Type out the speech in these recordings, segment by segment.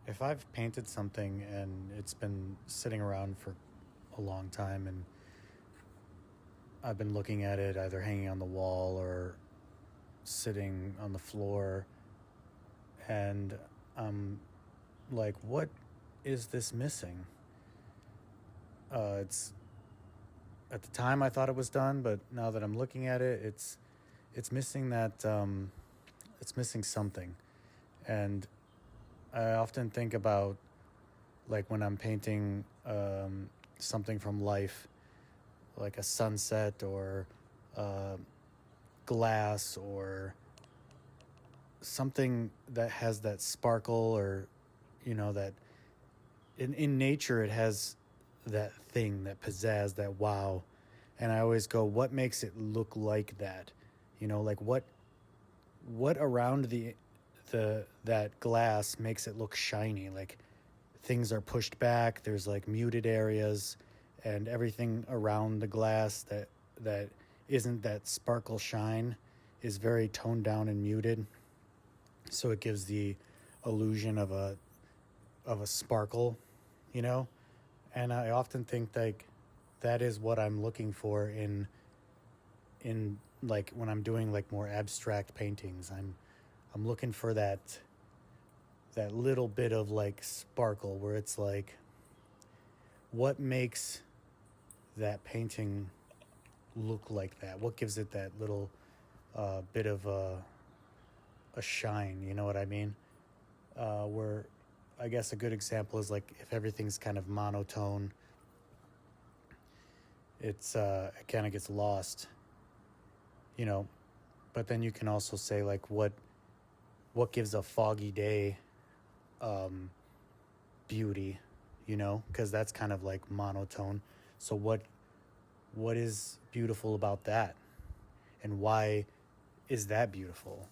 If I've painted something and it's been sitting around for a long time and I've been looking at it either hanging on the wall or sitting on the floor, and I'm like, what is this missing? It's At the time I thought it was done, but now that I'm looking at it, it's missing it's missing something. And I often think about, like, when I'm painting something from life, like a sunset or uh, glass or something that has that sparkle, or that in nature it has that thing, that pizzazz, that wow. And I always go, what makes it look like that? Like, what around the that glass makes it look shiny? Like, things are pushed back, there's like muted areas, and everything around the glass that isn't that sparkle shine is very toned down and muted, so it gives the illusion of a sparkle, you know. And I often think, like, that is what I'm looking for in like when I'm doing like more abstract paintings. I'm looking for that little bit of like sparkle, where it's like, what makes that painting look like that? What gives it that little bit of a shine? You know what I mean? Where I guess a good example is, like, if everything's kind of monotone, it kind of gets lost, you know. But then you can also say, like, what gives a foggy day um, beauty, because that's kind of like monotone. So what is beautiful about that, and why is that beautiful?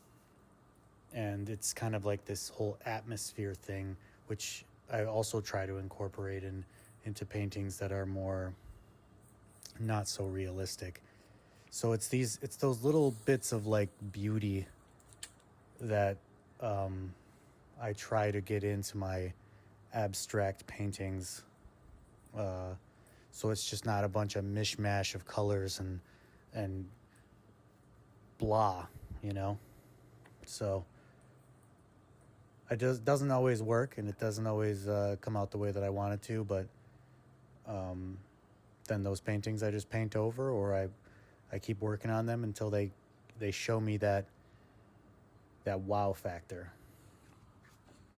And it's kind of like this whole atmosphere thing, which I also try to incorporate into paintings that are more not so realistic. So it's those little bits of like beauty that I try to get into my abstract paintings. Uh, so it's just not a bunch of mishmash of colors and blah, you know. So it doesn't always work, and it doesn't always come out the way that I want it to. But then those paintings I just paint over, or I keep working on them until they show me that wow factor.